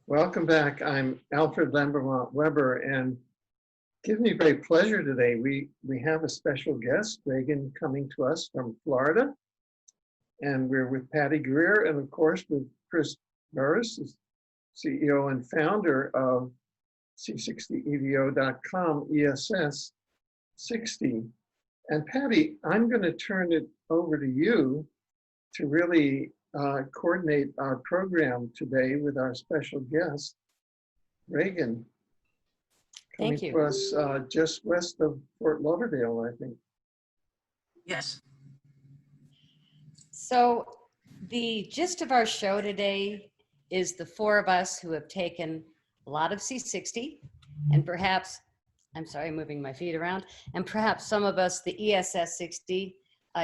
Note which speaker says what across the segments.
Speaker 1: Welcome back. I'm Alfred Weber, and gives me great pleasure today. We have a special guest, Reagan, coming to us from Florida, and we're with Patty Greer, and of course with Chris Burres, CEO and founder of C60Evo.com, ESS60. And Patty, I'm going to turn it over to you to really coordinate our program today with our special guest, Reagan, coming to us just west of Fort Lauderdale, I think.
Speaker 2: Yes.
Speaker 3: So the gist of our show today is the four of us who have taken a lot of C60 and perhaps, I'm sorry, moving my feet around, and perhaps some of us the ESS60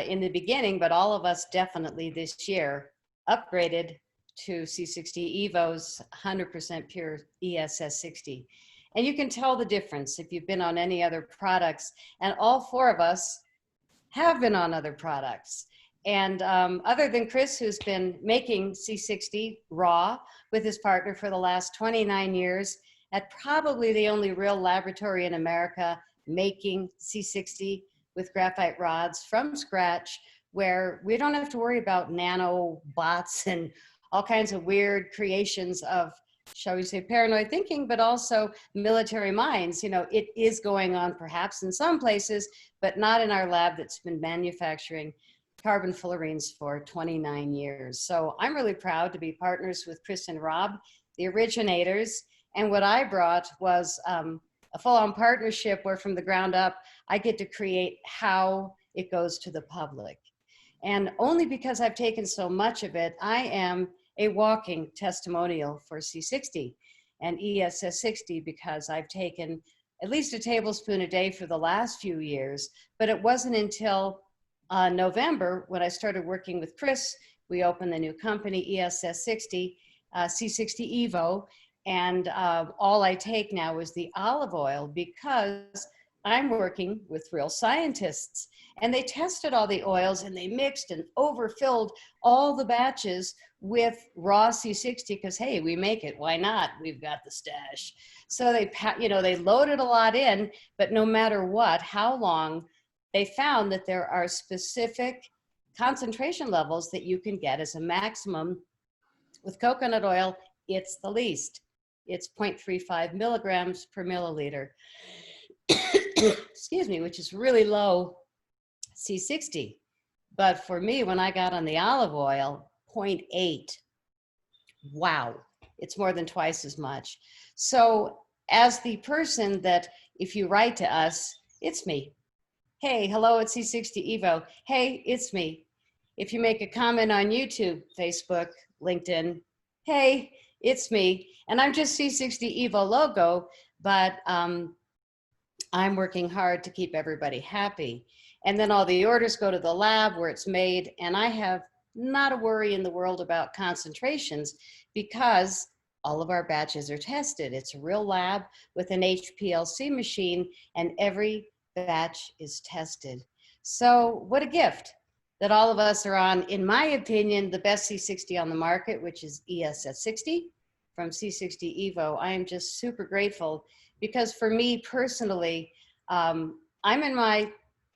Speaker 3: in the beginning, but all of us definitely this year upgraded to C60 Evo's 100% pure ESS60. And you can tell the difference if you've been on any other products, and all four of us have been on other products. And other than Chris, who's been making C60 raw with his partner for the last 29 years, at probably the only real laboratory in America making C60 with graphite rods from scratch, where we don't have to worry about nanobots and all kinds of weird creations of, shall we say, paranoid thinking, but also military minds. You know, it is going on perhaps in some places, but not in our lab that's been manufacturing carbon fullerenes for 29 years. So I'm really proud to be partners with Chris and Rob, the originators. And what I brought was a full-on partnership where from the ground up, I get to create how it goes to the public. And only because I've taken so much of it, I am a walking testimonial for C60 and ESS60 because I've taken at least a tablespoon a day for the last few years. But it wasn't until November when I started working with Chris, we opened the new company ESS60, C60 Evo, and all I take now is the olive oil because I'm working with real scientists. And they tested all the oils and they mixed and overfilled all the batches with raw C60 because, hey, we make it, why not? We've got the stash. So they, they loaded a lot in, but no matter what, how long, they found that there are specific concentration levels that you can get as a maximum. With coconut oil, it's the least. It's 0.35 milligrams per milliliter. Excuse me, which is really low C60. But for me, when I got on the olive oil, 0.8. Wow, it's more than twice as much. So as the person that if you write to us, it's me. Hey, hello, it's C60 Evo. Hey, it's me. If you make a comment on YouTube, Facebook, LinkedIn, hey, it's me. And I'm just C60 Evo logo, but I'm working hard to keep everybody happy. And then all the orders go to the lab where it's made, and I have not a worry in the world about concentrations because all of our batches are tested. It's a real lab with an HPLC machine, and every batch is tested. So what a gift that all of us are on, in my opinion, the best C60 on the market, which is ESS60 from C60 Evo. I am just super grateful because for me personally, I'm in my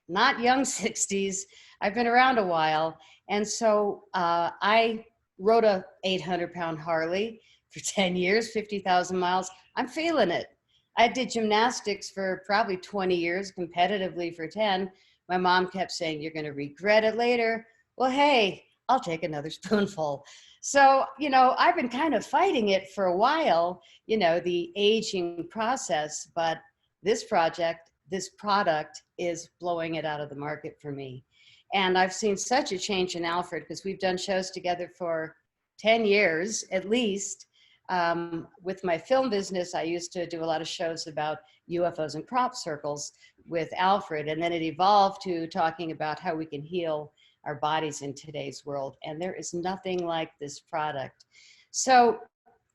Speaker 3: not young 60s. I've been around a while. And so I rode a 800-pound Harley for 10 years, 50,000 miles. I'm feeling it. I did gymnastics for probably 20 years, competitively for 10. My mom kept saying, you're going to regret it later. Well, hey, I'll take another spoonful. So, I've been kind of fighting it for a while, the aging process, but this product is blowing it out of the market for me. And I've seen such a change in Alfred because we've done shows together for 10 years at least. With my film business, I used to do a lot of shows about UFOs and crop circles with Alfred, and then it evolved to talking about how we can heal our bodies in today's world. And there is nothing like this product. So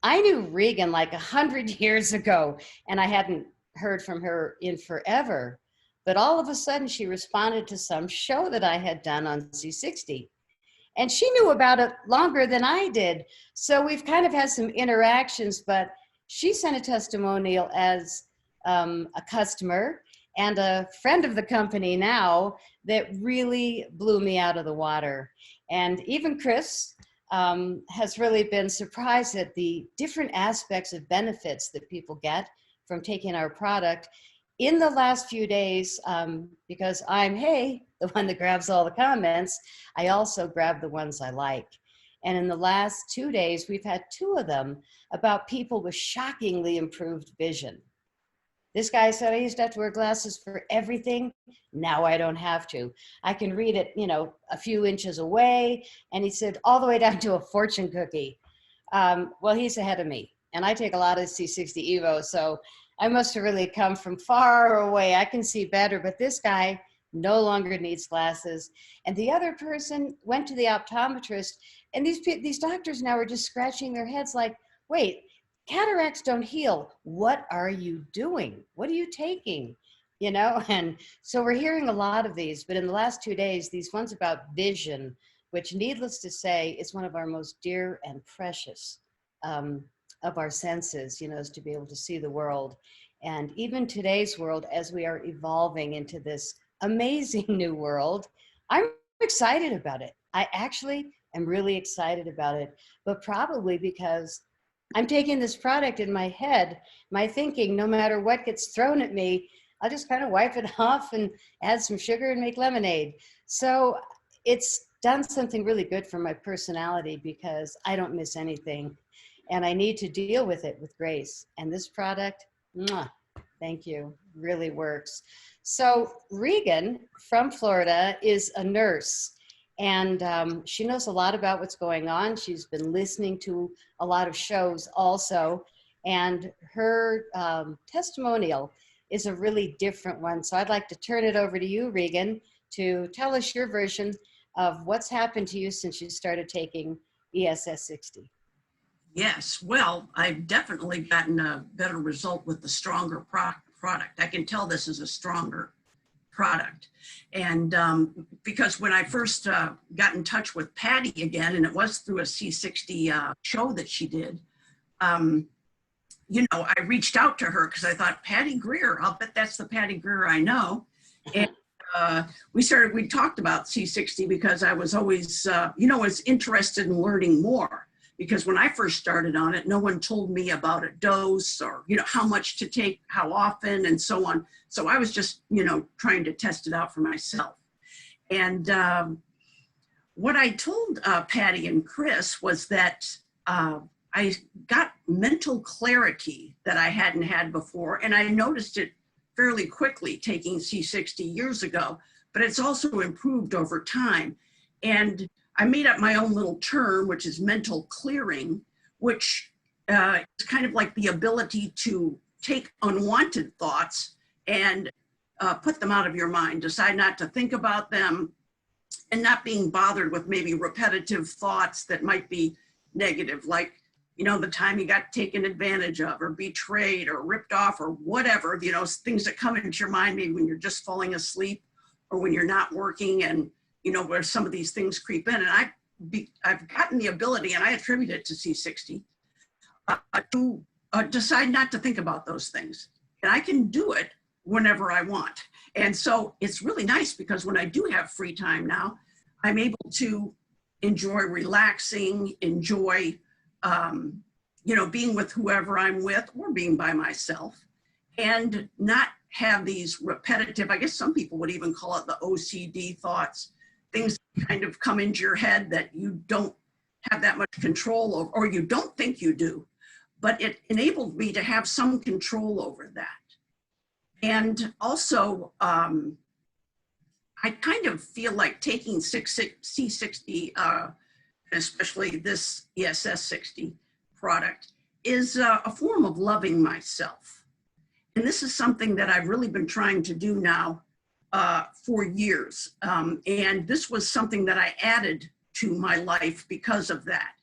Speaker 3: I knew Regan like 100 years ago, and I hadn't heard from her in forever. But all of a sudden, she responded to some show that I had done on C60. And she knew about it longer than I did. So we've kind of had some interactions, but she sent a testimonial as a customer and a friend of the company now that really blew me out of the water. And even Chris has really been surprised at the different aspects of benefits that people get from taking our product. In the last few days, because I'm, hey, the one that grabs all the comments, I also grab the ones I like. And in the last 2 days, we've had 2 of them about people with shockingly improved vision. This guy said, I used to have to wear glasses for everything. Now I don't have to. I can read it, you know, a few inches away. And he said, all the way down to a fortune cookie. Well, he's ahead of me. And I take a lot of C60 Evo, so I must have really come from far away. I can see better, but this guy no longer needs glasses. And the other person went to the optometrist, and these doctors now are just scratching their heads like, wait, cataracts don't heal. What are you doing? What are you taking? You know, and so we're hearing a lot of these, but in the last 2 days, these ones about vision, which needless to say is one of our most dear and precious of our senses, you know, is to be able to see the world. And even today's world, as we are evolving into this amazing new world, I'm excited about it. I actually am really excited about it, but probably because I'm taking this product in my head, my thinking, no matter what gets thrown at me, I'll just kind of wipe it off and add some sugar and make lemonade. So it's done something really good for my personality because I don't miss anything. And I need to deal with it with grace. And this product, mwah, thank you, really works. So Regan from Florida is a nurse, and she knows a lot about what's going on. She's been listening to a lot of shows also, and her testimonial is a really different one. So I'd like to turn it over to you, Regan, to tell us your version of what's happened to you since you started taking ESS60.
Speaker 2: Yes, well, I've definitely gotten a better result with the stronger product. I can tell this is a stronger product. And because when I first got in touch with Patty again, and it was through a C60 show that she did, you know, I reached out to her because I thought, Patty Greer, I'll bet that's the Patty Greer I know. And we talked about C60 because I was always, you know, was interested in learning more. Because when I first started on it, no one told me about a dose or, you know, how much to take, how often, and so on. So I was just, you know, trying to test it out for myself. And what I told Patty and Chris was that I got mental clarity that I hadn't had before. And I noticed it fairly quickly taking C60 years ago, but it's also improved over time. And I made up my own little term, which is mental clearing, which is kind of like the ability to take unwanted thoughts and put them out of your mind, decide not to think about them, and not being bothered with maybe repetitive thoughts that might be negative, like, you know, the time you got taken advantage of or betrayed or ripped off or whatever, you know, things that come into your mind maybe when you're just falling asleep or when you're not working, and you know, where some of these things creep in. And I've gotten the ability, and I attribute it to C60, to decide not to think about those things. And I can do it whenever I want. And so it's really nice because when I do have free time now, I'm able to enjoy relaxing, enjoy, you know, being with whoever I'm with or being by myself, and not have these repetitive, I guess some people would even call it the OCD thoughts, things kind of come into your head that you don't have that much control over, or you don't think you do, but it enabled me to have some control over that. And also, I kind of feel like taking C60, especially this ESS60 product, is a form of loving myself. And this is something that I've really been trying to do now for years. And this was something that I added to my life because of that.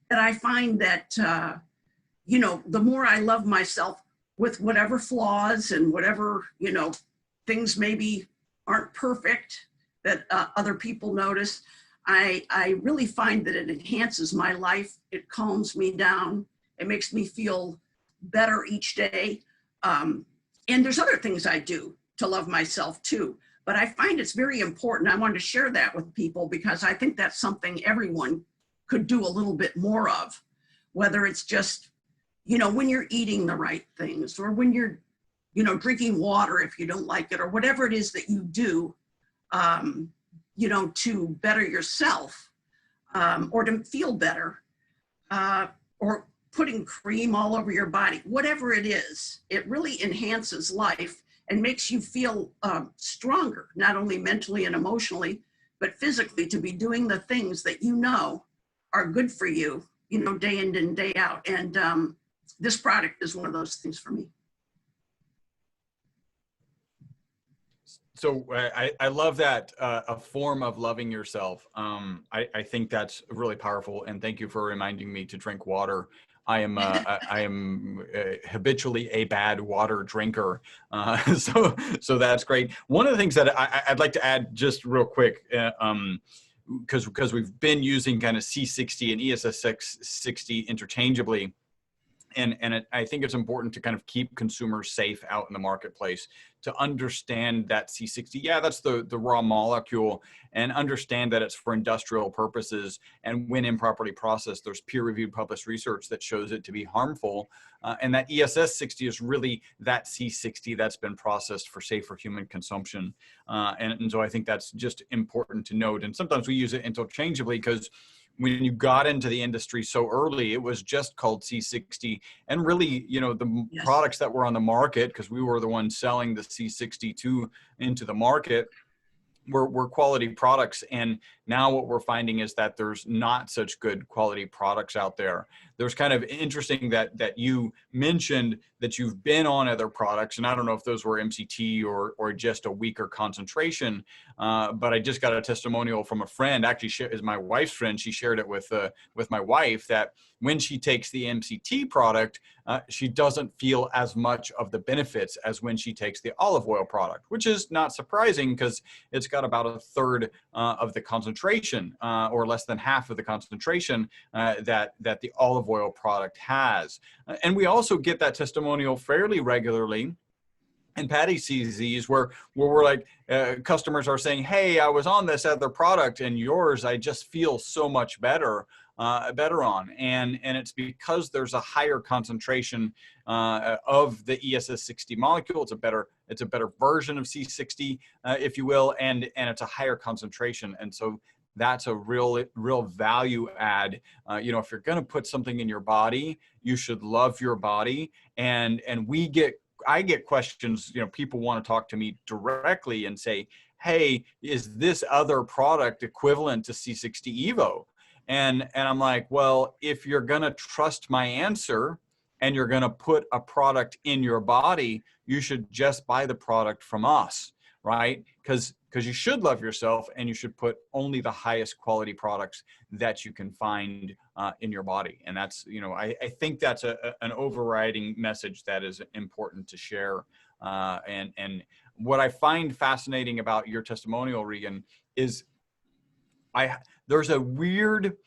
Speaker 2: That I find that, you know, the more I love myself with whatever flaws and whatever, you know, things maybe aren't perfect that other people notice, I really find that it enhances my life. It calms me down. It makes me feel better each day. And there's other things I do to love myself too. But I find it's very important. I wanted to share that with people because I think that's something everyone could do a little bit more of, whether it's just, you know, when you're eating the right things, or when you're, you know, drinking water if you don't like it, or whatever it is that you do, you know, to better yourself, or to feel better, or putting cream all over your body, whatever it is, it really enhances life and makes you feel stronger, not only mentally and emotionally, but physically, to be doing the things that you know are good for you, you know, day in and day out. And this product is one of those things for me.
Speaker 4: So I love that, a form of loving yourself. I think that's really powerful. And thank you for reminding me to drink water. I am habitually a bad water drinker. So that's great. One of the things that I'd like to add just real quick, because we've been using kind of C60 and ESS60 interchangeably. And I think it's important to kind of keep consumers safe out in the marketplace, to understand that C60, yeah, that's the raw molecule, and understand that it's for industrial purposes. And when improperly processed, there's peer-reviewed published research that shows it to be harmful. And that ESS60 is really that C60 that's been processed for safer human consumption. And so I think that's just important to note. And sometimes we use it interchangeably because when you got into the industry so early, it was just called C60. And really, you know, the
Speaker 2: Yes.
Speaker 4: products that were on the market, because we were the ones selling the C60 into the market, were quality products. And now what we're finding is that there's not such good quality products out there. There's kind of interesting that you mentioned that you've been on other products, and I don't know if those were MCT or just a weaker concentration, but I just got a testimonial from a friend, actually is my wife's friend. She shared it with my wife, that when she takes the MCT product, she doesn't feel as much of the benefits as when she takes the olive oil product, which is not surprising because it's got about a third of the concentration, or less than half of the concentration that the olive oil product has. And we also get that testimonial fairly regularly. And Patty sees these where we're like, customers are saying, hey, I was on this other product and yours, I just feel so much better on. And it's because there's a higher concentration of the ESS60 molecule. It's a better version of C60, if you will, and it's a higher concentration. And so that's a real value add. You know, if you're going to put something in your body, you should love your body. And I get questions, you know, people want to talk to me directly and say, hey, is this other product equivalent to C60 Evo? And I'm like, well, if you're going to trust my answer and you're going to put a product in your body, you should just buy the product from us, right? Because you should love yourself, and you should put only the highest quality products that you can find in your body. And that's, you know, I think that's an overriding message that is important to share. And what I find fascinating about your testimonial, Regan, is there's a weird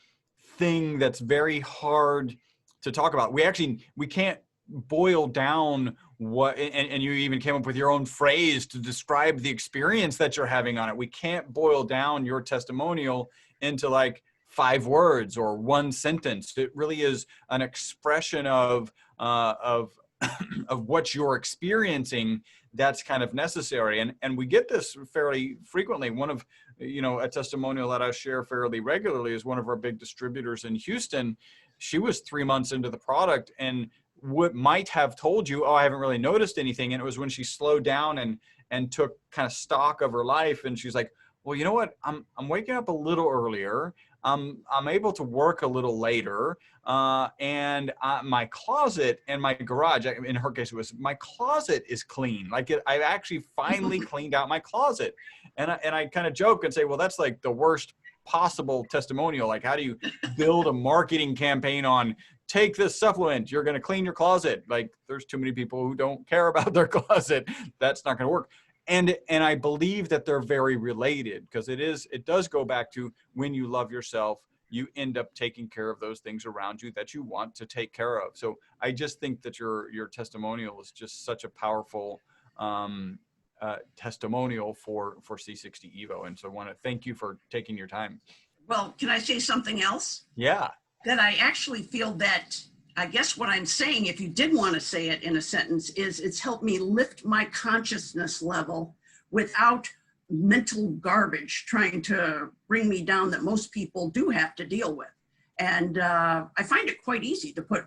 Speaker 4: thing that's very hard to talk about. We can't boil down what, and you even came up with your own phrase to describe the experience that you're having on it. We can't boil down your testimonial into like 5 words or 1 sentence. It really is an expression of what you're experiencing that's kind of necessary. And we get this fairly frequently. One of, you know, a testimonial that I share fairly regularly is one of our big distributors in Houston. She was 3 months into the product and what might have told you, oh, I haven't really noticed anything. And it was when she slowed down and took kind of stock of her life. And she's like, well, you know what? I'm waking up a little earlier. I'm able to work a little later. And my closet and my garage, in her case, it was my closet is clean. Like I actually finally cleaned out my closet. And I kind of joke and say, well, that's like the worst possible testimonial. Like, how do you build a marketing campaign on take this supplement, you're going to clean your closet? Like, there's too many people who don't care about their closet. That's not going to work. and I believe that they're very related, because it does go back to when you love yourself, you end up taking care of those things around you that you want to take care of. So I just think that your testimonial is just such a powerful testimonial for C60 Evo. And so I want to thank you for taking your time.
Speaker 2: Well, can I say something else?
Speaker 4: Yeah.
Speaker 2: That I actually feel that, I guess what I'm saying, if you did want to say it in a sentence, is it's helped me lift my consciousness level without mental garbage trying to bring me down that most people do have to deal with. And I find it quite easy to put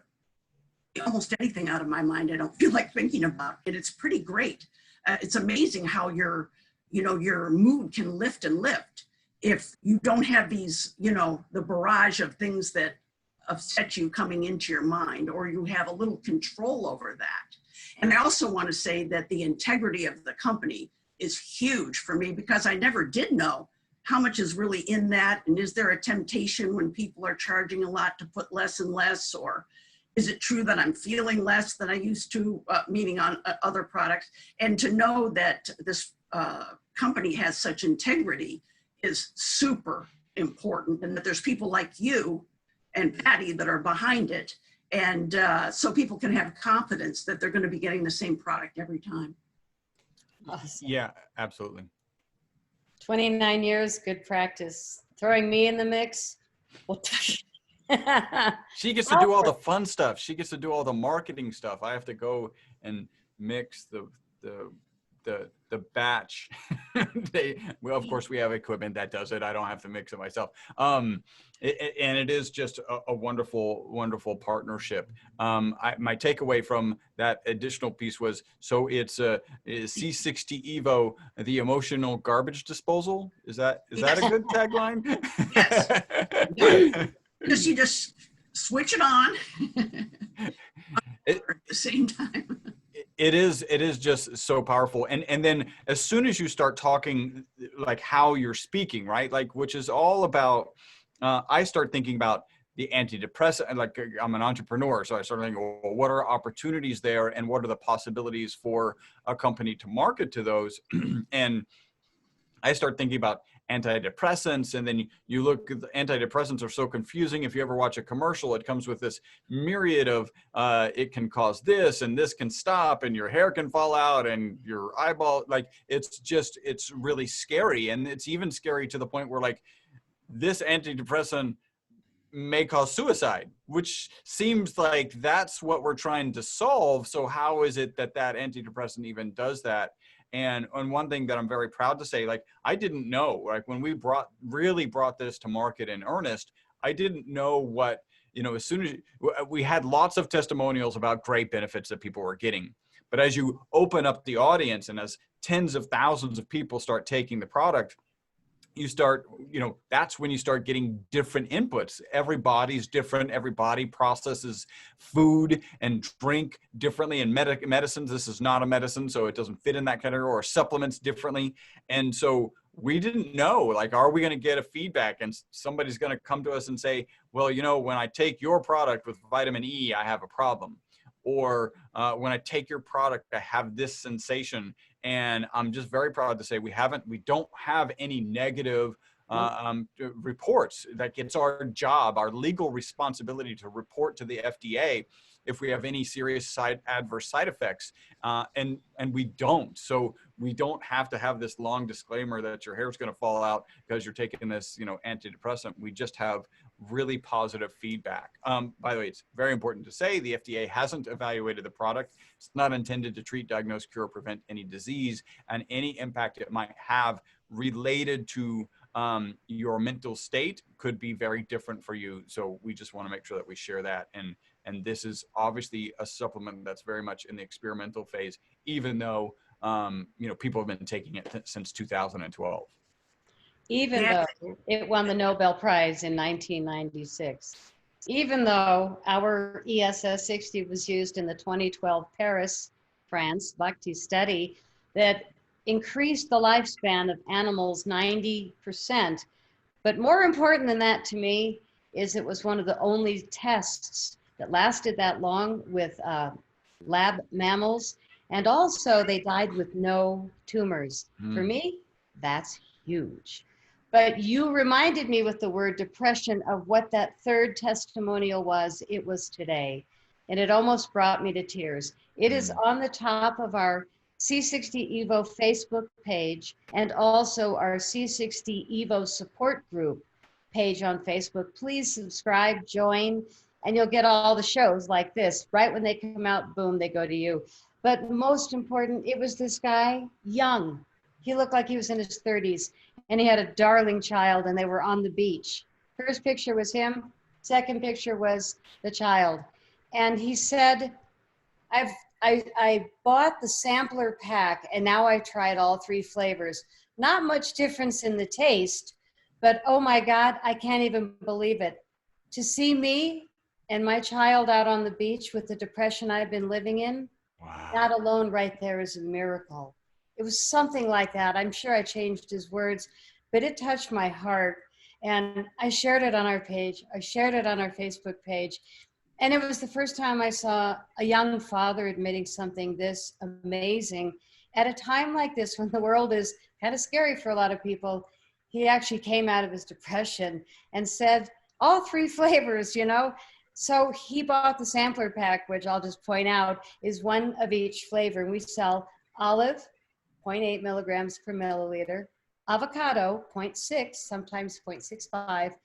Speaker 2: almost anything out of my mind. I don't feel like thinking about it. It's pretty great. It's amazing how your mood can lift and lift if you don't have these, the barrage of things that upset you coming into your mind, or you have a little control over that. And I also want to say that the integrity of the company is huge for me, because I never did know how much is really in that. And is there a temptation when people are charging a lot to put less and less, or is it true that I'm feeling less than I used to, meaning on other products? And to know that this company has such integrity is super important, and that there's people like you and Patty that are behind it. And so people can have confidence that they're going to be getting the same product every time.
Speaker 3: Awesome.
Speaker 4: Yeah, absolutely.
Speaker 3: 29 years, good practice. Throwing me in the mix. Well,
Speaker 4: she gets to do all the fun stuff. She gets to do all the marketing stuff. I have to go and mix the batch. Well, of course, we have equipment that does it. I don't have to mix it myself. And it is just a wonderful, wonderful partnership. My takeaway from that additional piece was, so it's a C60 Evo, the emotional garbage disposal. Is that a good tagline?
Speaker 2: Yes. Because you just switch it on at the same time.
Speaker 4: It is just so powerful. And then as soon as you start talking, like how you're speaking, right? Like, which is all about, I start thinking about the antidepressant, and like I'm an entrepreneur. So I start thinking, well, what are opportunities there, and what are the possibilities for a company to market to those? And I start thinking about antidepressants, and then you look at the antidepressants are so confusing. If you ever watch a commercial, it comes with this myriad of it can cause this, and this can stop, and your hair can fall out, and your eyeball, like it's really scary. And it's even scary to the point where like this antidepressant may cause suicide, which seems like that's what we're trying to solve. So how is it that antidepressant even does that? And one thing that I'm very proud to say, like, I didn't know, like when we really brought this to market in earnest, I didn't know what, as soon as we had lots of testimonials about great benefits that people were getting. But as you open up the audience, and as tens of thousands of people start taking the product, you start, that's when you start getting different inputs. Everybody's different. Everybody processes food and drink differently. And medicines, this is not a medicine, so it doesn't fit in that category, or supplements differently. And so we didn't know, like, are we going to get a feedback and somebody's going to come to us and say, well, when I take your product with vitamin E, I have a problem. Or when I take your product, I have this sensation. And I'm just very proud to say we don't have any negative reports. Like, it's our job, our legal responsibility to report to the FDA if we have any serious adverse side effects, and we don't. So we don't have to have this long disclaimer that your hair is going to fall out because you're taking this, antidepressant. We just have really positive feedback. By the way, it's very important to say the FDA hasn't evaluated the product. It's not intended to treat, diagnose, cure, or prevent any disease, and any impact it might have related to your mental state could be very different for you. So we just want to make sure that we share that. And this is obviously a supplement that's very much in the experimental phase, even though people have been taking it since 2012.
Speaker 3: Even though it won the Nobel Prize in 1996. Even though our ESS60 was used in the 2012 Paris, France, Bhakti study that increased the lifespan of animals 90%. But more important than that to me is it was one of the only tests that lasted that long with lab mammals. And also they died with no tumors. For
Speaker 4: Mm.
Speaker 3: me, that's huge. But you reminded me with the word depression of what that third testimonial was. It was today. And it almost brought me to tears. It is on the top of our C60 Evo Facebook page and also our C60 Evo support group page on Facebook. Please subscribe, join, and you'll get all the shows like this. Right when they come out, boom, they go to you. But most important, it was this guy, young. He looked like he was in his 30s, and he had a darling child, and they were on the beach. First picture was him. Second picture was the child. And he said, I bought the sampler pack, and now I've tried all 3 flavors. Not much difference in the taste, but oh my God, I can't even believe it. To see me and my child out on the beach with the depression I've been living in,
Speaker 4: Wow.
Speaker 3: that alone right there is a miracle. It was something like that. I'm sure I changed his words, but it touched my heart. And I shared it on our page. I shared it on our Facebook page. And it was the first time I saw a young father admitting something this amazing. At a time like this, when the world is kind of scary for a lot of people, he actually came out of his depression and said, all 3 flavors, you know? So he bought the sampler pack, which I'll just point out is 1 of each flavor. And we sell olive, 0.8 milligrams per milliliter, avocado, 0.6, sometimes 0.65,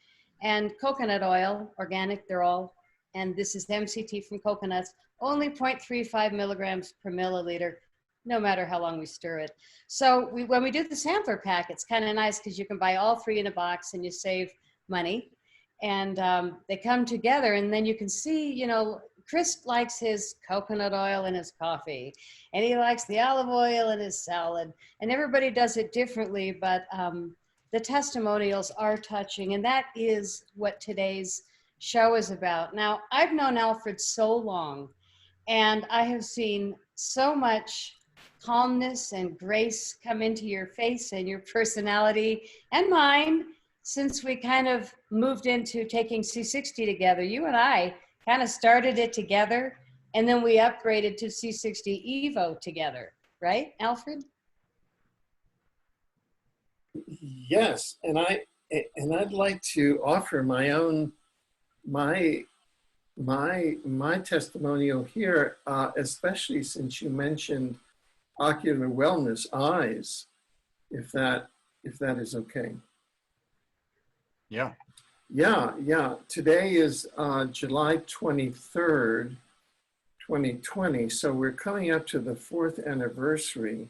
Speaker 3: and coconut oil, organic, they're all, and this is MCT from coconuts, only 0.35 milligrams per milliliter, no matter how long we stir it. So when we do the sampler pack, it's kind of nice because you can buy all 3 in a box and you save money. And they come together, and then you can see, you know, Chris likes his coconut oil in his coffee, and he likes the olive oil in his salad, and everybody does it differently, but the testimonials are touching, and that is what today's show is about. Now, I've known Alfred so long, and I have seen so much calmness and grace come into your face and your personality and mine since we kind of moved into taking C60 together. You and I kind of started it together, and then we upgraded to C60 Evo together, right, Alfred?
Speaker 1: Yes, and I'd like to offer my own my testimonial here, especially since you mentioned ocular wellness, eyes, if that is okay.
Speaker 4: Yeah.
Speaker 1: Yeah. Today is July 23rd, 2020. So we're coming up to the 4th anniversary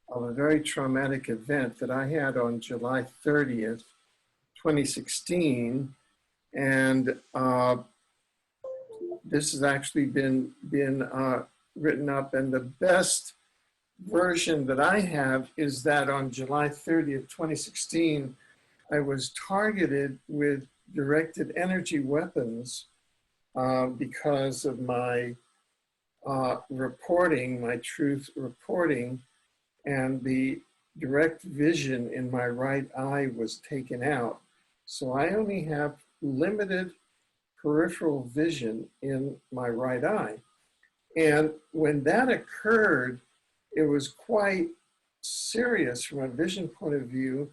Speaker 1: of a very traumatic event that I had on July 30th, 2016. And this has actually been written up, and the best version that I have is that on July 30th, 2016, I was targeted with directed energy weapons because of my reporting, my truth reporting, and the direct vision in my right eye was taken out. So I only have limited peripheral vision in my right eye. And when that occurred, it was quite serious from a vision point of view.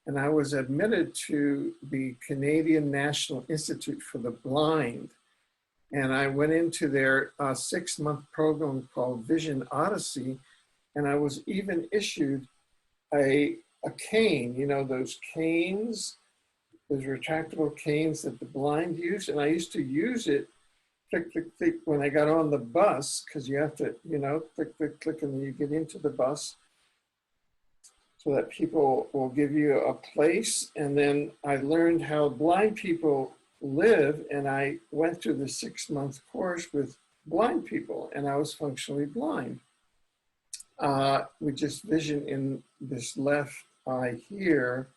Speaker 1: And I was admitted to the Canadian National Institute for the Blind. And I went into their 6-month program called Vision Odyssey. And I was even issued a cane, you know, those canes, those retractable canes that the blind use. And I used to use it, click, click, click, when I got on the bus, because you have to, you know, click, click, click, and then you get into the bus, so that people will give you a place. And then I learned how blind people live, and I went through the 6-month course with blind people, and I was functionally blind. With just vision in this left eye here,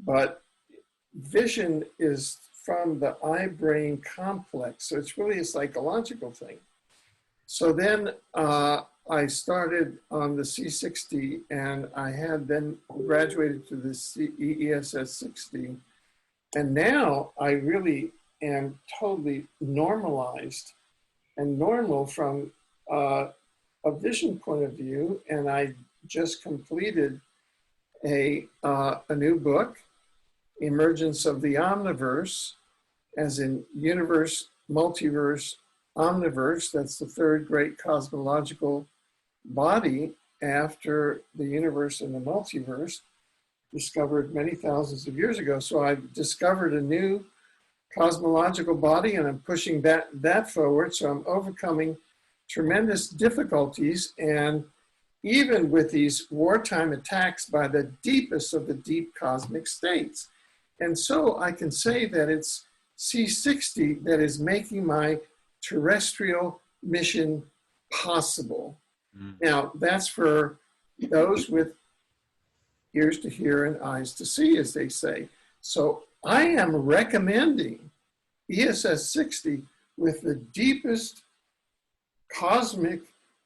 Speaker 1: but vision is from the eye-brain complex, so it's really a psychological thing. So then I started on the C60, and I had then graduated to the ESS60. And now I really am totally normalized and normal from a vision point of view, and I just completed a new book, Emergence of the Omniverse, as in universe, multiverse, omniverse. That's the third great cosmological body after the universe and the multiverse, discovered many thousands of years ago. So I've discovered a new cosmological body, and I'm pushing that forward. So I'm overcoming tremendous difficulties, and even with these wartime attacks by the deepest of the deep cosmic states. And so I can say that it's C60 that is making my terrestrial mission possible. Now, that's for those with ears to hear and eyes to see, as they say. So I am recommending ESS60 with the deepest cosmic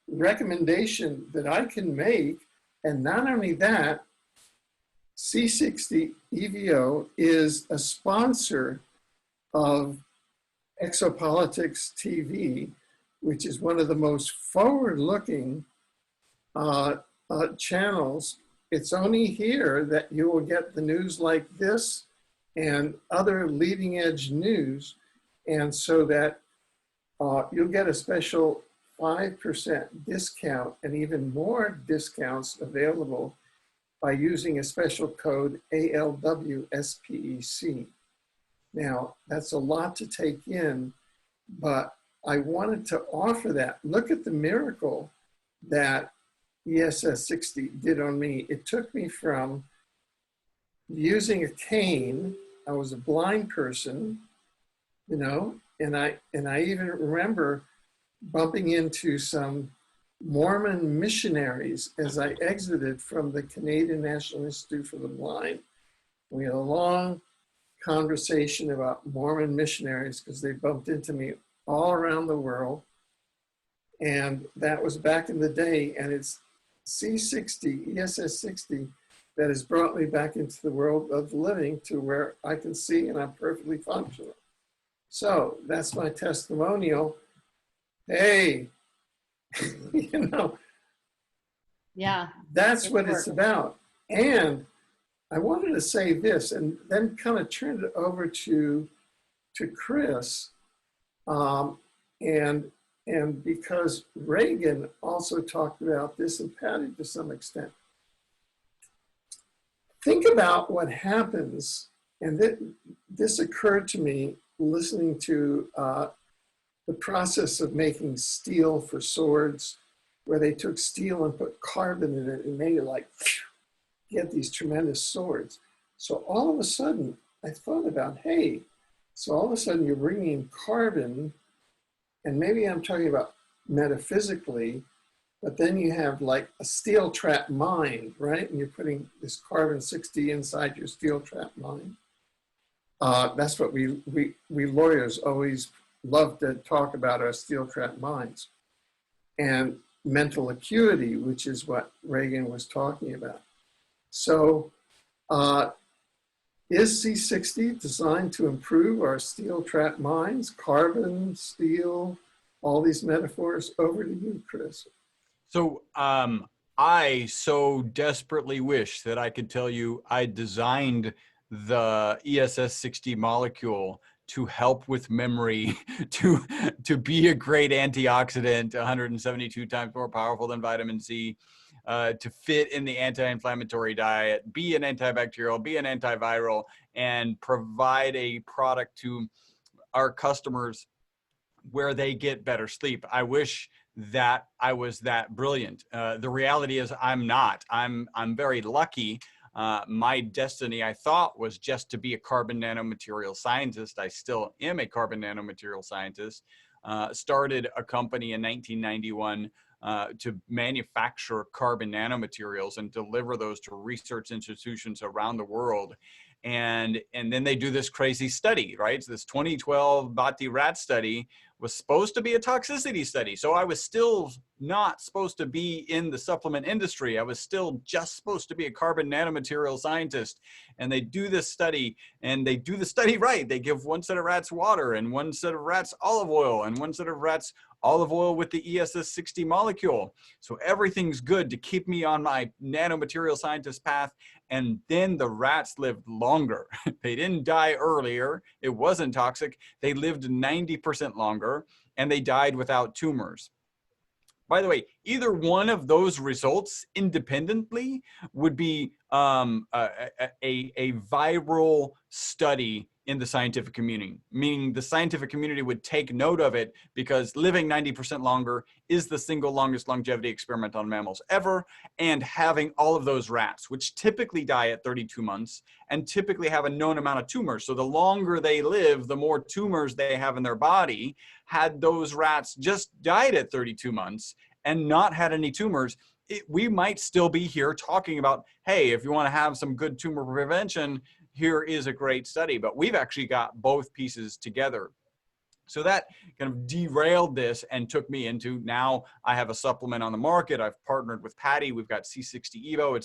Speaker 1: recommendation that I can make. And not only that, C60 Evo is a sponsor of Exopolitics TV, which is one of the most forward-looking channels. It's only here that you will get the news like this and other leading edge news. And so that you'll get a special 5% discount and even more discounts available by using a special code ALWSPEC. Now, that's a lot to take in, but I wanted to offer that. Look at the miracle that ESS60 did on me. It took me from using a cane. I was a blind person, you know, and I even remember bumping into some Mormon missionaries as I exited from the Canadian National Institute for the Blind. We had a long conversation about Mormon missionaries because they bumped into me all around the world. And that was back in the day, and it's C60, ESS60, that has brought me back into the world of living to where I can see and I'm perfectly functional. So that's my testimonial. Hey, you know,
Speaker 3: Yeah.
Speaker 1: that's what it's about. And I wanted to say this and then kind of turn it over to Chris. And because Reagan also talked about this, and Patty to some extent. Think about what happens, and this occurred to me listening to the process of making steel for swords, where they took steel and put carbon in it and made it like, get these tremendous swords. So all of a sudden, I thought about, hey, so all of a sudden you're bringing in carbon, and maybe I'm talking about metaphysically, but then you have like a steel trap mine, right? And you're putting this carbon 60 inside your steel trap mine. That's what we lawyers always love to talk about, our steel trap mines. And mental acuity, which is what Reagan was talking about. So is C60 designed to improve our steel trap mines, carbon, steel, all these metaphors? Over to you, Chris.
Speaker 4: So I so desperately wish that I could tell you I designed the ESS60 molecule to help with memory, to be a great antioxidant, 172 times more powerful than vitamin C, to fit in the anti-inflammatory diet, be an antibacterial, be an antiviral, and provide a product to our customers where they get better sleep. I wish that I was that brilliant. The reality is I'm not. I'm very lucky. My destiny, I thought, was just to be a carbon nanomaterial scientist. I still am a carbon nanomaterial scientist. Started a company in 1991 to manufacture carbon nanomaterials and deliver those to research institutions around the world. And then they do this crazy study, right? So this 2012 Bhatti rat study was supposed to be a toxicity study. So I was still not supposed to be in the supplement industry. I was still just supposed to be a carbon nanomaterial scientist. And they do this study, and they do the study right. They give one set of rats water, and one set of rats olive oil, and one set of rats olive oil with the ESS60 molecule. So everything's good to keep me on my nanomaterial scientist path. And then the rats lived longer. They didn't die earlier. It wasn't toxic. They lived 90% longer, and they died without tumors. By the way, either one of those results independently would be a viral study in the scientific community, meaning the scientific community would take note of it, because living 90% longer is the single longest longevity experiment on mammals ever. And having all of those rats, which typically die at 32 months and typically have a known amount of tumors. So the longer they live, the more tumors they have in their body. Had those rats just died at 32 months and not had any tumors, we might still be here talking about, hey, if you want to have some good tumor prevention, here is a great study. But we've actually got both pieces together. So that kind of derailed this and took me into, now I have a supplement on the market. I've partnered with Patty. We've got C60 Evo.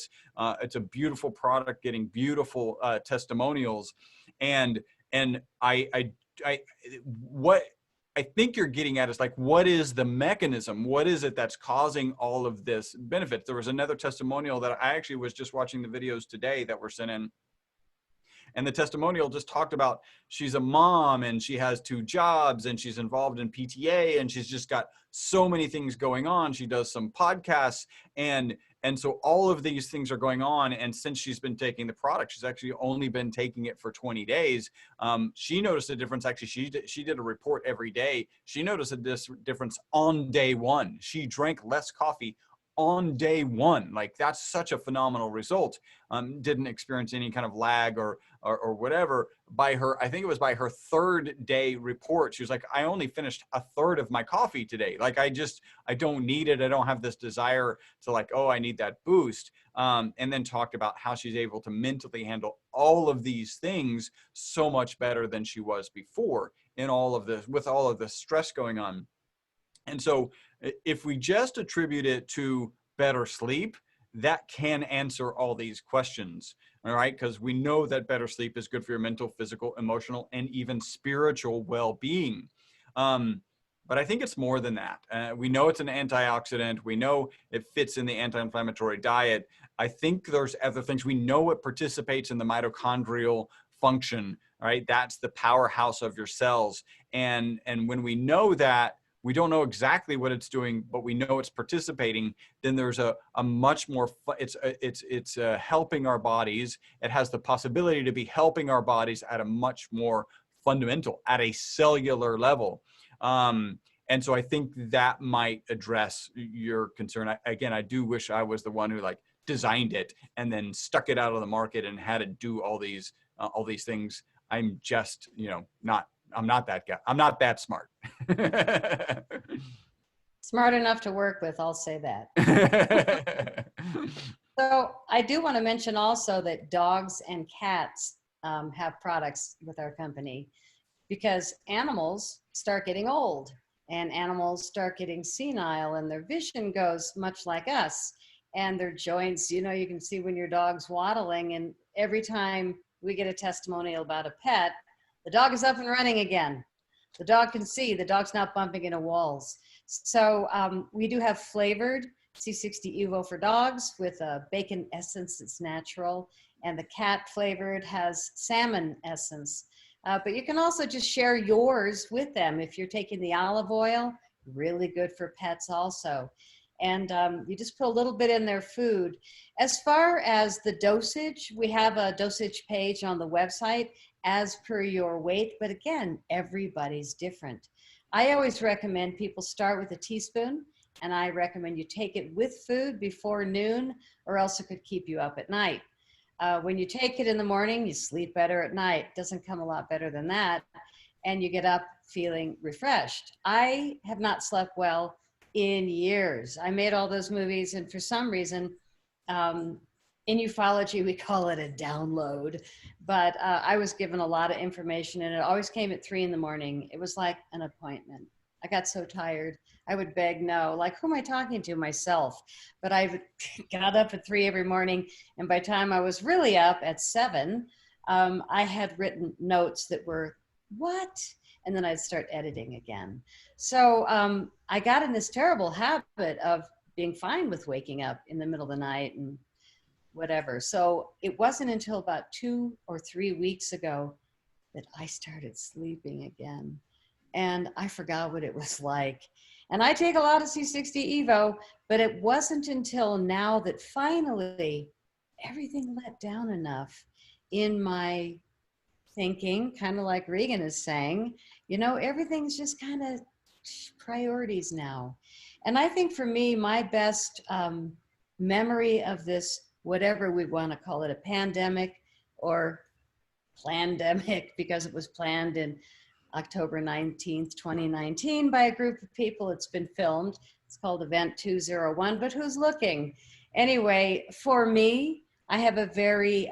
Speaker 4: It's a beautiful product, getting beautiful testimonials. And what I think you're getting at is like, what is the mechanism? What is it that's causing all of this benefit? There was another testimonial that I actually was just watching the videos today that were sent in. And the testimonial just talked about, she's a mom and she has 2 jobs and she's involved in PTA and she's just got so many things going on. She does some podcasts and so all of these things are going on. And since she's been taking the product, she's actually only been taking it for 20 days. She noticed a difference. Actually, she did a report every day. She noticed a difference on day 1. She drank less coffee on day 1. Like, that's such a phenomenal result. Didn't experience any kind of lag or whatever. By her, I think it was by her 3rd day report, she was like, I only finished a 1/3 of my coffee today. Like, I don't need it. I don't have this desire to like, oh, I need that boost. And then talked about how she's able to mentally handle all of these things so much better than she was before in all of this, with all of the stress going on. And so if we just attribute it to better sleep, that can answer all these questions, all right? Because we know that better sleep is good for your mental, physical, emotional, and even spiritual well-being. But I think it's more than that. We know it's an antioxidant. We know it fits in the anti-inflammatory diet. I think there's other things. We know it participates in the mitochondrial function, all right? That's the powerhouse of your cells. And when we know that, we don't know exactly what it's doing, but we know it's participating, then there's a much more, it's helping our bodies. It has the possibility to be helping our bodies at a much more fundamental, at a cellular level. And so I think that might address your concern. Again, I do wish I was the one who like designed it and then stuck it out of the market and had it do all these things. I'm just, I'm not that guy. I'm not that smart.
Speaker 3: Smart enough to work with, I'll say that. So I do want to mention also that dogs and cats have products with our company, because animals start getting old and animals start getting senile and their vision goes much like us, and their joints, you can see when your dog's waddling, and every time we get a testimonial about a pet, the dog is up and running again. The dog can see, the dog's not bumping into walls. So we do have flavored C60 Evo for dogs with a bacon essence that's natural, and the cat flavored has salmon essence. But you can also just share yours with them. If you're taking the olive oil, really good for pets also. And you just put a little bit in their food. As far as the dosage, we have a dosage page on the website as per your weight, but again, everybody's different. I always recommend people start with a teaspoon, and I recommend you take it with food before noon, or else it could keep you up at night. When you take it in the morning, you sleep better at night. Doesn't come a lot better than that, and you get up feeling refreshed. I have not slept well in years. I made all those movies, and for some reason, in ufology, we call it a download, but I was given a lot of information, and it always came at 3 in the morning. It was like an appointment. I got so tired. I would beg no, like, who am I talking to? Myself. But I got up at 3 every morning, and by the time I was really up at 7, I had written notes that were, what? and then I'd start editing again. So I got in this terrible habit of being fine with waking up in the middle of the night and whatever. So it wasn't until about 2 or 3 weeks ago that I started sleeping again. And I forgot what it was like. And I take a lot of C60 Evo, but it wasn't until now that finally everything let down enough in my thinking, kind of like Regan is saying, you know, everything's just kind of priorities now. And I think for me, my best memory of this, whatever we want to call it, a pandemic or plandemic, because it was planned in October 19th, 2019 by a group of people. It's been filmed. It's called Event 201, but who's looking? Anyway, for me, I have a very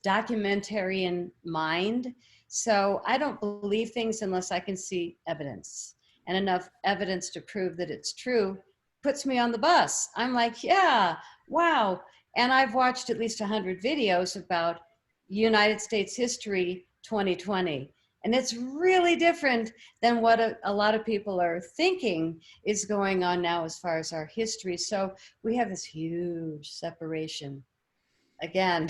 Speaker 3: documentarian mind. So I don't believe things unless I can see evidence, and enough evidence to prove that it's true puts me on the bus. I'm like, yeah, wow. And I've watched at least 100 videos about United States history 2020. And it's really different than what a lot of people are thinking is going on now as far as our history. So we have this huge separation. Again,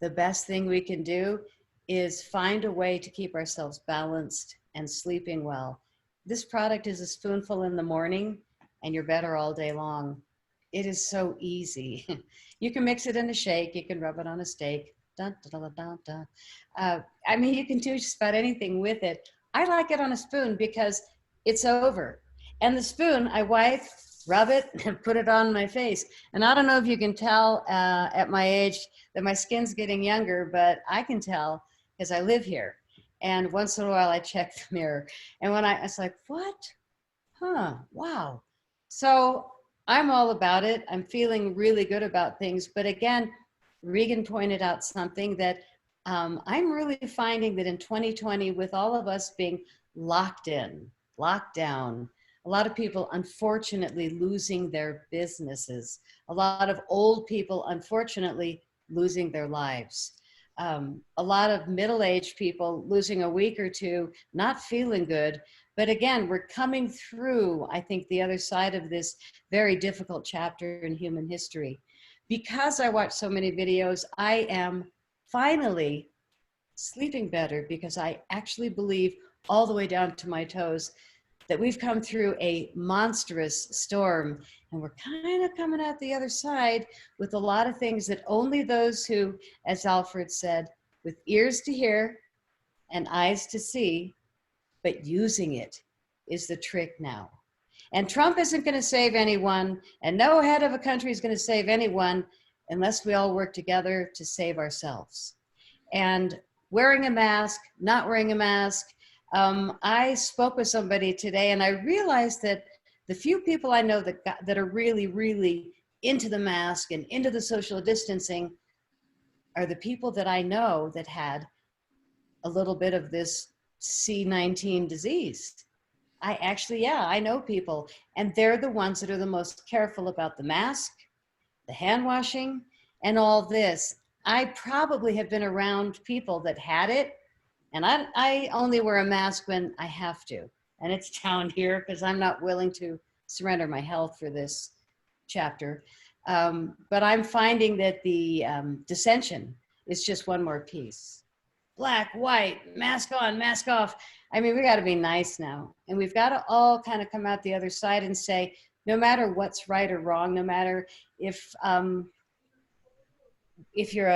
Speaker 3: the best thing we can do is find a way to keep ourselves balanced and sleeping well. This product is a spoonful in the morning and you're better all day long. It is so easy. You can mix it in a shake. You can rub it on a steak. Dun, dun, dun, dun, dun. I mean, you can do just about anything with it. I like it on a spoon because it's over. And the spoon, I wipe, rub it, and put it on my face. And I don't know if you can tell at my age that my skin's getting younger, but I can tell because I live here. And once in a while I check the mirror. And when I was like, what? Huh, wow. So I'm all about it. I'm feeling really good about things. But again, Regan pointed out something that I'm really finding that in 2020, with all of us being locked in, locked down, a lot of people unfortunately losing their businesses, a lot of old people unfortunately losing their lives, a lot of middle-aged people losing a week or two, not feeling good. But again, we're coming through, I think, the other side of this very difficult chapter in human history. Because I watch so many videos, I am finally sleeping better because I actually believe all the way down to my toes that we've come through a monstrous storm and we're kind of coming out the other side with a lot of things that only those who, as Alfred said, with ears to hear and eyes to see, but using it is the trick now. And Trump isn't going to save anyone, and no head of a country is going to save anyone unless we all work together to save ourselves. And wearing a mask, not wearing a mask. I spoke with somebody today, and I realized that the few people I know that are really, really into the mask and into the social distancing are the people that I know that had a little bit of this C19 disease. I know people, and they're the ones that are the most careful about the mask, the hand washing, and all this. I probably have been around people that had it, and I only wear a mask when I have to, and it's down here because I'm not willing to surrender my health for this chapter. But I'm finding that the dissension is just one more piece. Black, white, mask on, mask off. I mean, we got to be nice now. And we've got to all kind of come out the other side and say, no matter what's right or wrong, no matter if you're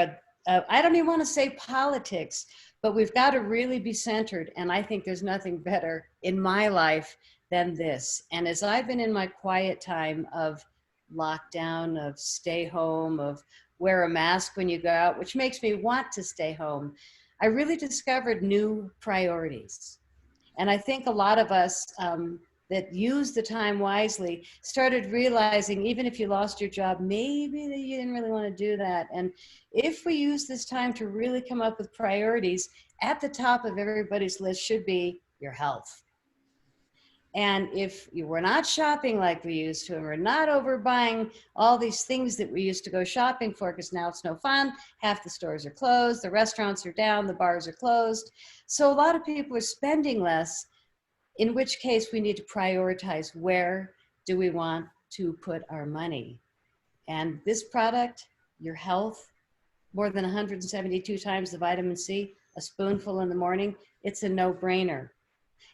Speaker 3: I don't even want to say politics, but we've got to really be centered. And I think there's nothing better in my life than this. And as I've been in my quiet time of lockdown, of stay home, of wear a mask when you go out, which makes me want to stay home, I really discovered new priorities. And I think a lot of us that use the time wisely started realizing, even if you lost your job, maybe you didn't really want to do that. And if we use this time to really come up with priorities, at the top of everybody's list should be your health. And if you were not shopping like we used to, and we're not overbuying all these things that we used to go shopping for, because now it's no fun, half the stores are closed, the restaurants are down, the bars are closed. So a lot of people are spending less, in which case we need to prioritize where do we want to put our money. And this product, your health, more than 172 times the vitamin C, a spoonful in the morning, it's a no-brainer.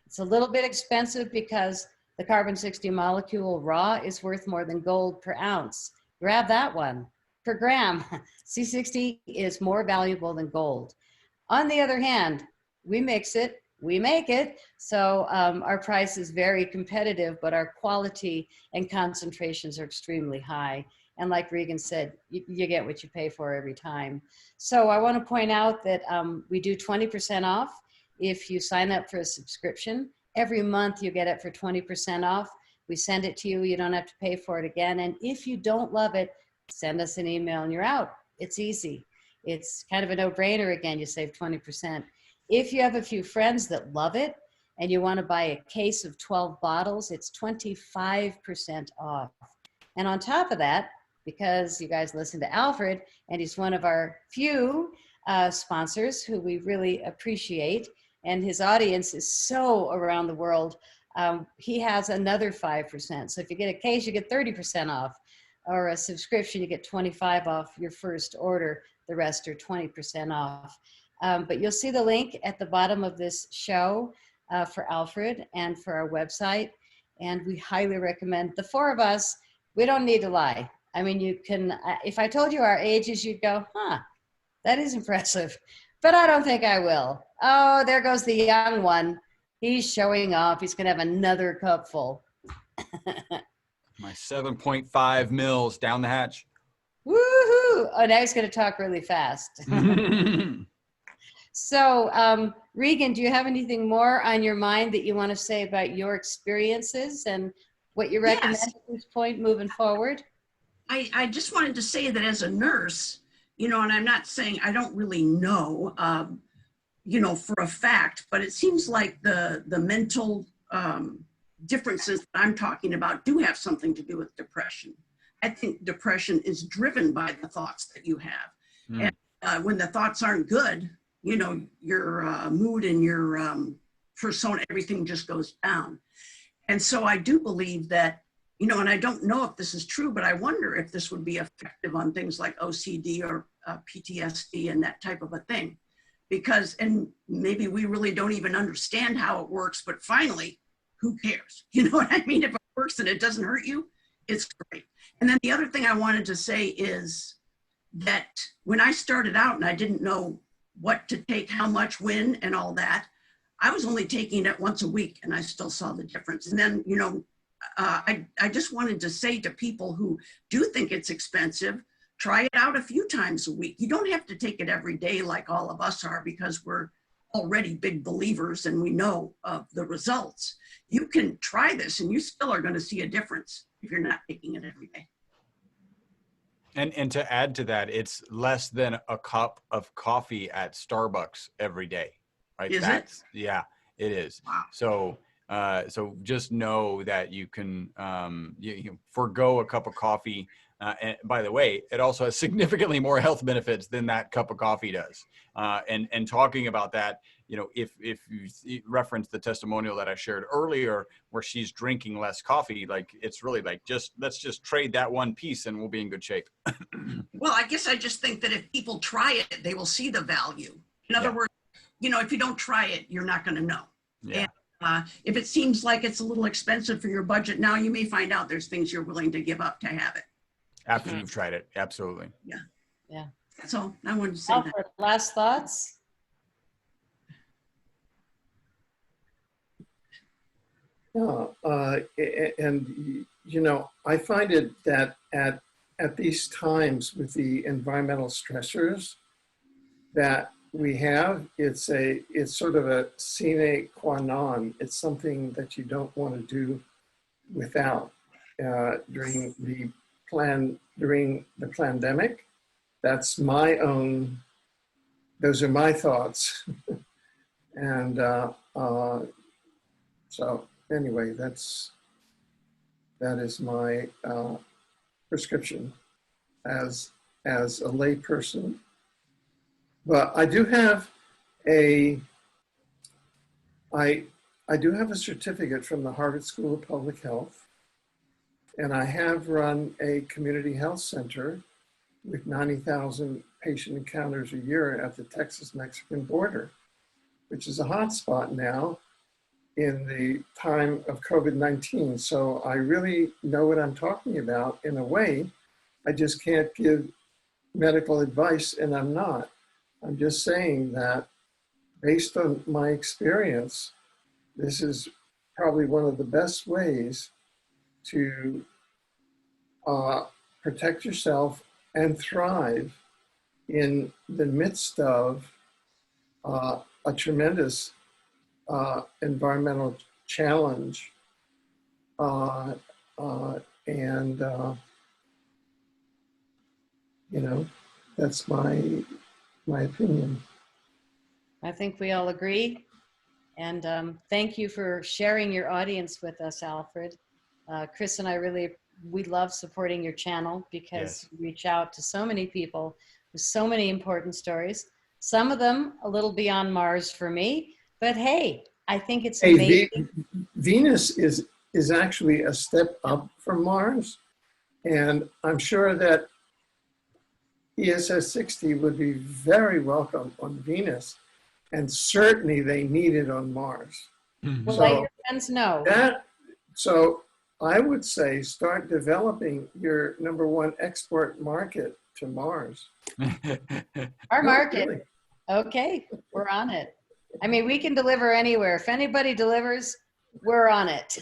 Speaker 3: It's a little bit expensive because the carbon 60 molecule raw is worth more than gold per ounce. Grab that one. Per gram, C60 is more valuable than gold. On the other hand, we mix it, we make it, so our price is very competitive, but our quality and concentrations are extremely high. And like Regan said, you get what you pay for every time. So I want to point out that we do 20% off if you sign up for a subscription. Every month you get it for 20% off. We send it to you. You don't have to pay for it again. And if you don't love it, send us an email and you're out. It's easy. It's kind of a no-brainer. Again, you save 20%. If you have a few friends that love it and you want to buy a case of 12 bottles, it's 25% off. And on top of that, because you guys listen to Alfred, and he's one of our few sponsors who we really appreciate, and his audience is so around the world, he has another 5%. So if you get a case, you get 30% off, or a subscription, you get 25 off your first order. The rest are 20% off. But you'll see the link at the bottom of this show for Alfred and for our website. And we highly recommend. The four of us, we don't need to lie. I mean, you can, if I told you our ages, you'd go, huh, that is impressive. But I don't think I will. Oh, there goes the young one. He's showing off. He's going to have another cup full.
Speaker 4: My 7.5 mils down the hatch.
Speaker 3: Woohoo! Oh, now he's going to talk really fast. So, Regan, do you have anything more on your mind that you want to say about your experiences and what you recommend
Speaker 2: Yes.
Speaker 3: at this point moving forward?
Speaker 2: I just wanted to say that as a nurse, you know, and I'm not saying I don't really know, you know, for a fact, but it seems like the mental differences that I'm talking about do have something to do with depression. I think depression is driven by the thoughts that you have. Mm. And when the thoughts aren't good, you know, your mood and your persona, everything just goes down. And so I do believe that, you know, and I don't know if this is true, but I wonder if this would be effective on things like OCD or PTSD and that type of a thing. Because, and maybe we really don't even understand how it works, but finally, who cares? You know what I mean? If it works and it doesn't hurt you, it's great. And then the other thing I wanted to say is that when I started out and I didn't know what to take, how much, when, and all that, I was only taking it once a week and I still saw the difference. And then, you know, I just wanted to say to people who do think it's expensive, try it out a few times a week. You don't have to take it every day like all of us are, because we're already big believers and we know of the results. You can try this and you still are going to see a difference if you're not taking it every day.
Speaker 4: And to add to that, it's less than a cup of coffee at Starbucks every day, right?
Speaker 2: Is it?
Speaker 4: Yeah, it is.
Speaker 2: Wow.
Speaker 4: So just know that you can you forgo a cup of coffee. And by the way, it also has significantly more health benefits than that cup of coffee does. And talking about that, you know, if you reference the testimonial that I shared earlier, where she's drinking less coffee, like it's really like let's just trade that one piece and we'll be in good shape.
Speaker 2: Well, I guess I just think that if people try it, they will see the value. In other words, you know, if you don't try it, you're not going to know.
Speaker 4: Yeah.
Speaker 2: And if it seems like it's a little expensive for your budget now, you may find out there's things you're willing to give up to have it.
Speaker 4: After you've tried it, absolutely.
Speaker 2: Yeah.
Speaker 3: Yeah.
Speaker 2: So I wanted to say
Speaker 3: Alfred,
Speaker 2: that.
Speaker 3: last thoughts?
Speaker 1: And, you know, I find it that at these times with the environmental stressors that we have, it's sort of a sine qua non. It's something that you don't want to do without during the pandemic. That's my own, those are my thoughts. And so anyway, that is my prescription as a layperson. But I do have a certificate from the Harvard School of Public Health, and I have run a community health center with 90,000 patient encounters a year at the Texas-Mexican border, which is a hotspot now in the time of COVID-19. So I really know what I'm talking about in a way. I just can't give medical advice, and I'm not. I'm just saying that based on my experience, this is probably one of the best ways to protect yourself and thrive in the midst of a tremendous environmental challenge. You know, that's my opinion.
Speaker 3: I think we all agree. And thank you for sharing your audience with us, Alfred. Chris and I we love supporting your channel because you reach out to so many people with so many important stories. Some of them a little beyond Mars for me, but hey, I think it's amazing.
Speaker 1: Venus is actually a step up from Mars, and I'm sure that ESS60 would be very welcome on Venus, and certainly they need it on Mars.
Speaker 3: Well, let your friends know.
Speaker 1: So I would say start developing your #1 export market to Mars.
Speaker 3: Our market.
Speaker 1: Really.
Speaker 3: Okay, we're on it. I mean, we can deliver anywhere. If anybody delivers, we're on it.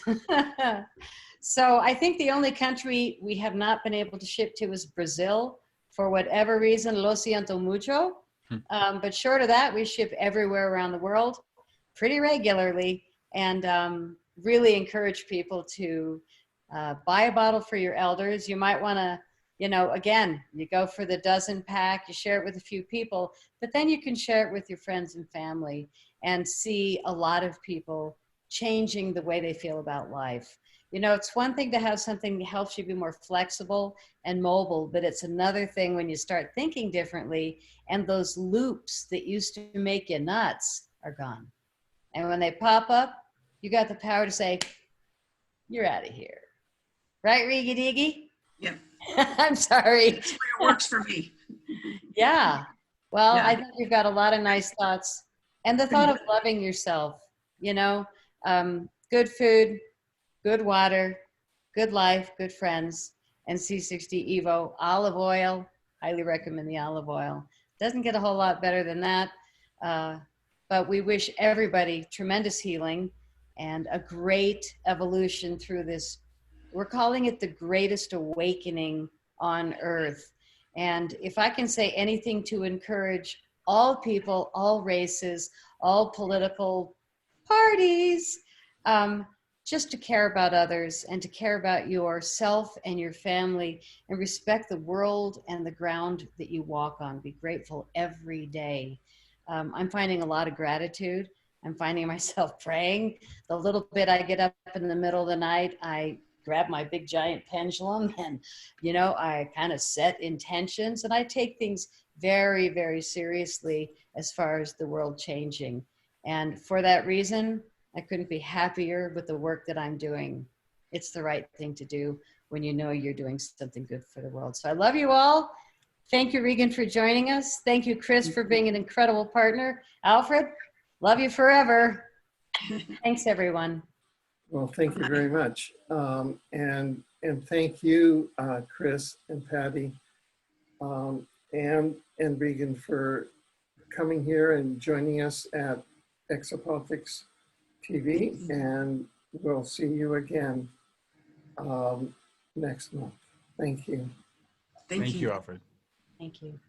Speaker 3: So I think the only country we have not been able to ship to is Brazil. For whatever reason, lo siento mucho. But short of that, we ship everywhere around the world pretty regularly, and really encourage people to buy a bottle for your elders. You might want to, you know, again, you go for the dozen pack, you share it with a few people, but then you can share it with your friends and family and see a lot of people changing the way they feel about life. You know, it's one thing to have something that helps you be more flexible and mobile, but it's another thing when you start thinking differently and those loops that used to make you nuts are gone. And when they pop up, you got the power to say, you're out of here. Right, Regan Iggy?
Speaker 2: Yep.
Speaker 3: I'm sorry.
Speaker 2: That's where it works for me.
Speaker 3: Yeah. Well,
Speaker 2: Yeah.
Speaker 3: I think you've got a lot of nice thoughts. And the thought of loving yourself, you know, good food, good water, good life, good friends, and C60 Evo. Olive oil, highly recommend the olive oil. Doesn't get a whole lot better than that. But we wish everybody tremendous healing and a great evolution through this. We're calling it the greatest awakening on earth. And if I can say anything to encourage all people, all races, all political parties, just to care about others and to care about yourself and your family and respect the world and the ground that you walk on. Be grateful every day. I'm finding a lot of gratitude. I'm finding myself praying. The little bit I get up in the middle of the night, I grab my big giant pendulum and, you know, I kind of set intentions and I take things very, very seriously as far as the world changing. And for that reason, I couldn't be happier with the work that I'm doing. It's the right thing to do when you know you're doing something good for the world. So I love you all. Thank you, Regan, for joining us. Thank you, Chris, for being an incredible partner. Alfred, love you forever. Thanks, everyone.
Speaker 1: Well, thank you very much. And thank you, Chris and Patty, and Regan for coming here and joining us at Exopolitics TV. And we'll see you again next month. Thank you.
Speaker 2: Thank you.
Speaker 4: Alfred.
Speaker 3: Thank you.